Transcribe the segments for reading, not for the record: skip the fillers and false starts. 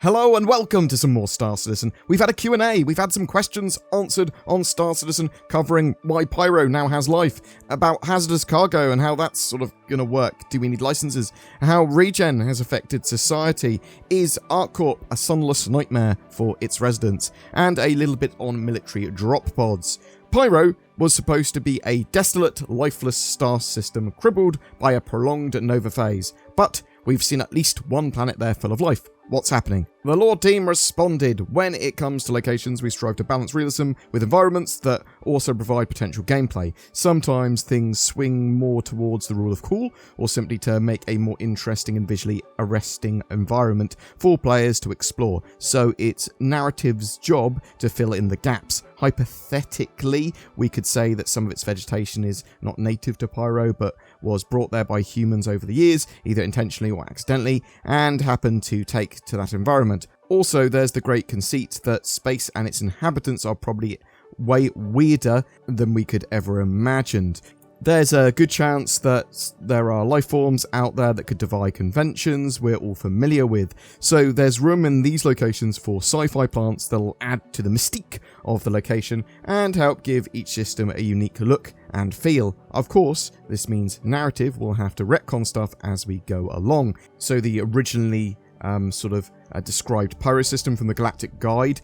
Hello and welcome to some more Star Citizen. We've had a Q&A, we've had some questions answered on Star Citizen covering why Pyro now has life, about hazardous cargo and how that's sort of going to work. Do we need licenses? How Regen has affected society? Is ArcCorp a sunless nightmare for its residents? And a little bit on military drop pods. Pyro was supposed to be a desolate, lifeless star system crippled by a prolonged nova phase, but we've seen at least one planet there full of life. What's happening? The lore team responded. When it comes to locations, we strive to balance realism with environments that also provide potential gameplay. Sometimes things swing more towards the rule of cool, or simply to make a more interesting and visually arresting environment for players to explore. So it's narrative's job to fill in the gaps. Hypothetically, we could say that some of its vegetation is not native to Pyro, but was brought there by humans over the years, either intentionally or accidentally, and happened to take to that environment. Also, there's the great conceit that space and its inhabitants are probably way weirder than we could ever imagined. There's a good chance that there are life forms out there that could defy conventions we're all familiar with. So there's room in these locations for sci-fi plants that'll add to the mystique of the location and help give each system a unique look and feel. Of course, this means narrative will have to retcon stuff as we go along. So the originally described Pyro system from the Galactic Guide.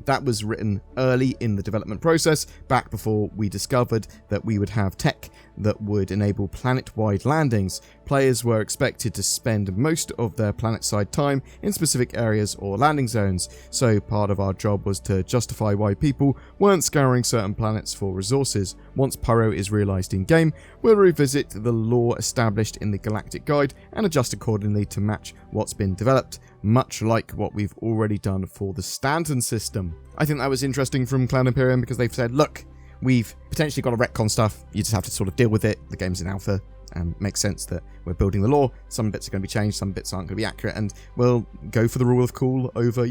That was written early in the development process, back before we discovered that we would have tech that would enable planet-wide landings. Players were expected to spend most of their planet-side time in specific areas or landing zones, so part of our job was to justify why people weren't scouring certain planets for resources. Once Pyro is realised in-game, we'll revisit the lore established in the Galactic Guide and adjust accordingly to match what's been developed, much like what we've already done for the Stanton system. I think that was interesting from Cloud Imperium because they've said, look, we've potentially got to retcon stuff, you just have to sort of deal with it, the game's in alpha, makes sense that we're building the lore, some bits are going to be changed, some bits aren't going to be accurate, and we'll go for the rule of cool over,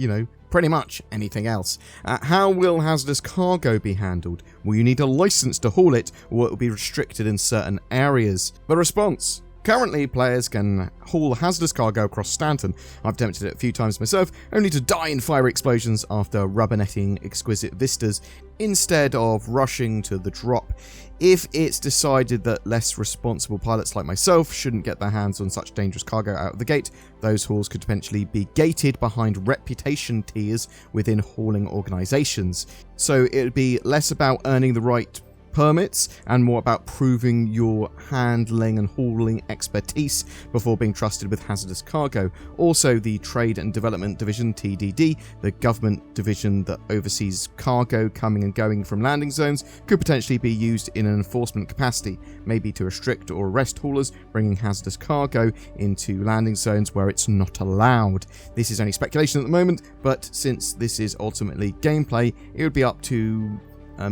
pretty much anything else. How will hazardous cargo be handled? Will you need a license to haul it, or it will be restricted in certain areas? The response: currently, players can haul hazardous cargo across Stanton. I've attempted it a few times myself, only to die in fire explosions after rubbernecking exquisite vistas, instead of rushing to the drop. If it's decided that less responsible pilots like myself shouldn't get their hands on such dangerous cargo out of the gate, those hauls could potentially be gated behind reputation tiers within hauling organisations. So it would be less about earning the right permits and more about proving your handling and hauling expertise before being trusted with hazardous cargo. Also, the Trade and Development Division, TDD, the government division that oversees cargo coming and going from landing zones, could potentially be used in an enforcement capacity, maybe to restrict or arrest haulers bringing hazardous cargo into landing zones where it's not allowed. This is only speculation at the moment, but since this is ultimately gameplay, it would be up to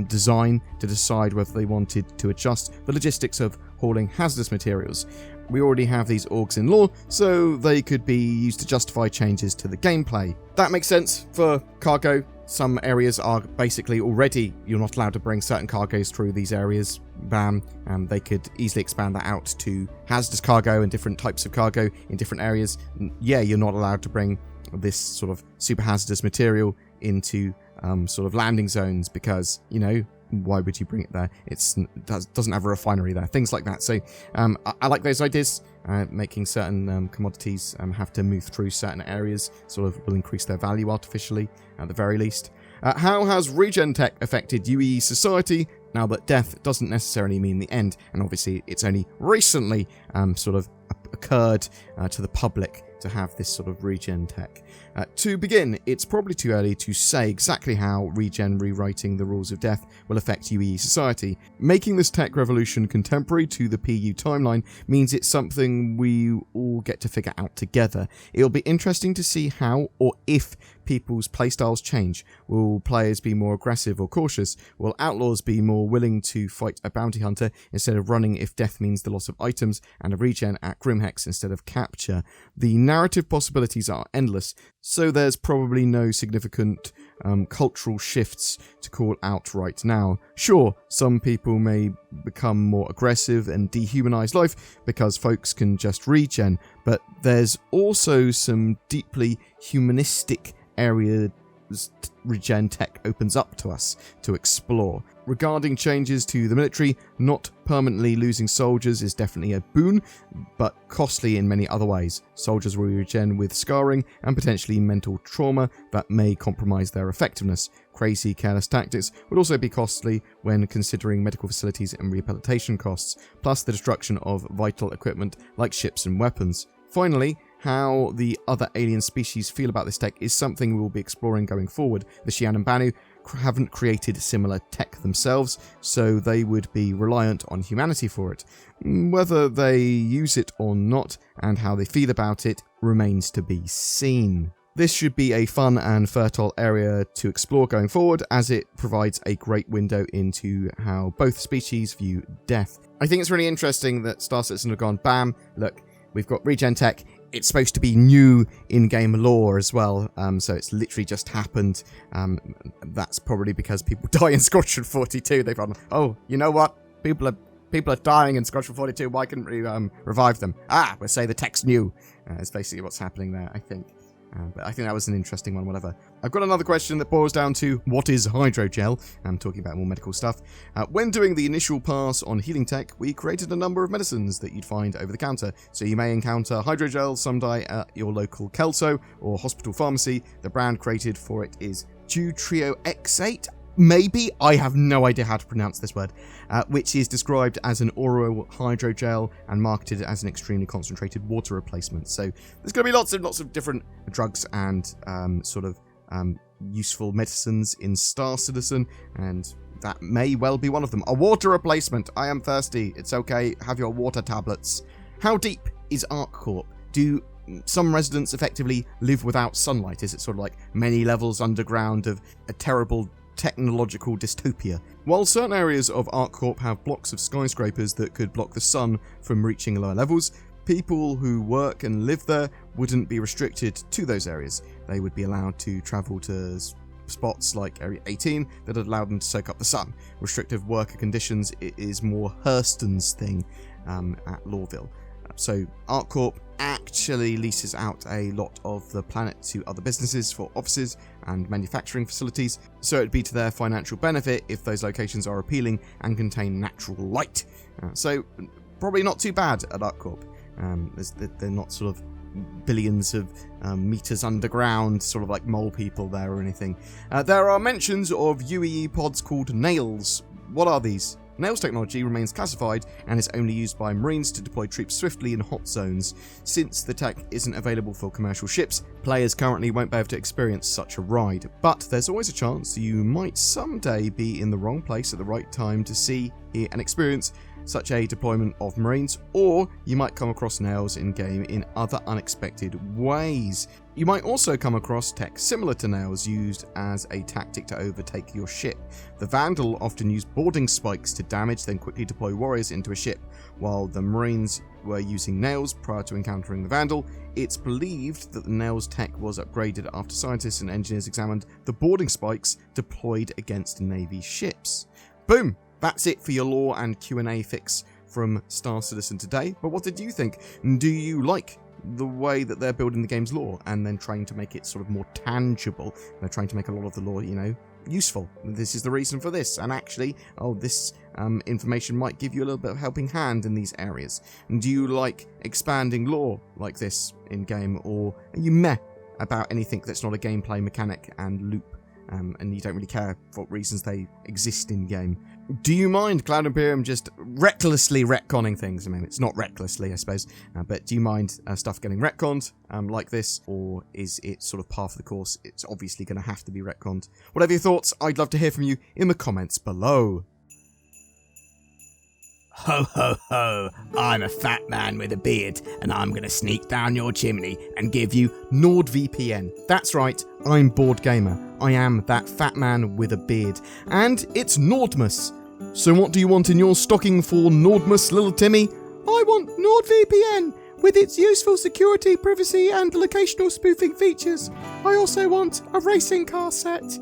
design to decide whether they wanted to adjust the logistics of hauling hazardous materials. We already have these orgs in lore, so they could be used to justify changes to the gameplay. That makes sense for cargo. Some areas are basically already, you're not allowed to bring certain cargoes through these areas. Bam. They could easily expand that out to hazardous cargo and different types of cargo in different areas. Yeah, you're not allowed to bring this sort of super hazardous material into landing zones because, why would you bring it there? It doesn't have a refinery there, things like that. So I like those ideas. Making certain commodities have to move through certain areas will increase their value artificially at the very least. How has Regen tech affected UEE society now that death doesn't necessarily mean the end? And obviously it's only recently occurred to the public to have this sort of regen tech. To begin, it's probably too early to say exactly how regen rewriting the rules of death will affect UEE society. Making this tech revolution contemporary to the PU timeline means it's something we all get to figure out together. It'll be interesting to see how or if people's playstyles change. Will players be more aggressive or cautious? Will outlaws be more willing to fight a bounty hunter instead of running if death means the loss of items and a regen at attack Grimhex instead of capture. The narrative possibilities are endless, so there's probably no significant cultural shifts to call out right now. Sure, some people may become more aggressive and dehumanize life because folks can just regen, but there's also some deeply humanistic areas Regen tech opens up to us to explore. Regarding changes to the military, not permanently losing soldiers is definitely a boon, but costly in many other ways. Soldiers will regen with scarring and potentially mental trauma that may compromise their effectiveness. Crazy, careless tactics would also be costly when considering medical facilities and rehabilitation costs, plus the destruction of vital equipment like ships and weapons. Finally, how the other alien species feel about this tech is something we will be exploring going forward. The Xi'an and Banu haven't created similar tech themselves, so they would be reliant on humanity for it. Whether they use it or not, and how they feel about it, remains to be seen. This should be a fun and fertile area to explore going forward, as it provides a great window into how both species view death. I think it's really interesting that Star Citizen have gone, bam, look, we've got regen tech. It's supposed to be new in-game lore as well, so it's literally just happened. That's probably because people die in Squadron 42. They've gone, oh, you know what? People are dying in Squadron 42. Why couldn't we revive them? We'll say the tech's new. It's basically what's happening there, I think. But I think that was an interesting one, whatever. I've got another question that boils down to, what is hydrogel? I'm talking about more medical stuff. When doing the initial pass on healing tech, we created a number of medicines that you'd find over the counter. So you may encounter hydrogel someday at your local Kelso or hospital pharmacy. The brand created for it is Deutrio X8. Maybe, I have no idea how to pronounce this word, which is described as an oral hydrogel and marketed as an extremely concentrated water replacement. So there's going to be lots of different drugs and useful medicines in Star Citizen, and that may well be one of them. A water replacement. I am thirsty. It's okay. Have your water tablets. How deep is ArcCorp? Do some residents effectively live without sunlight? Is it sort of like many levels underground of a terrible technological dystopia? While certain areas of ArcCorp have blocks of skyscrapers that could block the sun from reaching lower levels, people who work and live there wouldn't be restricted to those areas. They would be allowed to travel to spots like Area 18 that would allow them to soak up the sun. Restrictive worker conditions is more Hurston's thing at Lawville. So ArcCorp actually leases out a lot of the planet to other businesses for offices and manufacturing facilities, so it'd be to their financial benefit if those locations are appealing and contain natural light. So probably not too bad at ArcCorp. They're not sort of billions of meters underground, sort of like mole people there or anything. There are mentions of UEE pods called Nails. What are these? Nails technology remains classified and is only used by Marines to deploy troops swiftly in hot zones. Since the tech isn't available for commercial ships, players currently won't be able to experience such a ride. But there's always a chance you might someday be in the wrong place at the right time to see, hear and experience such a deployment of Marines, or you might come across Nails in-game in other unexpected ways. You might also come across tech similar to Nails used as a tactic to overtake your ship. The Vandal often used boarding spikes to damage, then quickly deploy warriors into a ship. While the Marines were using Nails prior to encountering the Vandal, it's believed that the Nails tech was upgraded after scientists and engineers examined the boarding spikes deployed against Navy ships. Boom! That's it for your lore and Q&A fix from Star Citizen today. But what did you think? Do you like the way that they're building the game's lore and then trying to make it sort of more tangible? They're trying to make a lot of the lore, useful. This is the reason for this. And actually, this information might give you a little bit of helping hand in these areas. And do you like expanding lore like this in-game? Or are you meh about anything that's not a gameplay mechanic and loop? And you don't really care for what reasons they exist in-game. Do you mind Cloud Imperium just recklessly retconning things? I mean, it's not recklessly, I suppose, but do you mind stuff getting retconned like this, or is it sort of par for the course? It's obviously going to have to be retconned. Whatever your thoughts, I'd love to hear from you in the comments below. Ho ho ho, I'm a fat man with a beard, and I'm gonna sneak down your chimney and give you NordVPN. That's right, I'm BoredGamer. I am that fat man with a beard. And it's Nordmas. So what do you want in your stocking for Nordmas, little Timmy? I want NordVPN. with its useful security, privacy, and locational spoofing features. I also want a racing car set.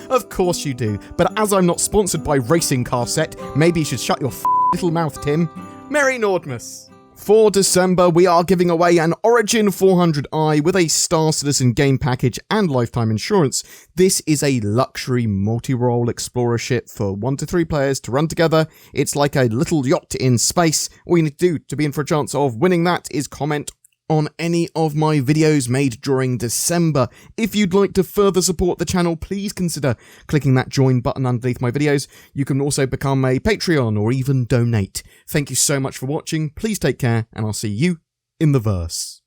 Of course you do, but as I'm not sponsored by Racing Car Set, maybe you should shut your little mouth, Tim. Merry Nordmas! For December, we are giving away an Origin 400i with a Star Citizen game package and lifetime insurance. This is a luxury multi-role explorer ship for 1 to 3 players to run together. It's like a little yacht in space. All you need to do to be in for a chance of winning that is comment on any of my videos made during December. If you'd like to further support the channel, please consider clicking that join button underneath my videos. You can also become a Patreon or even donate. Thank you so much for watching, please take care, and I'll see you in the verse.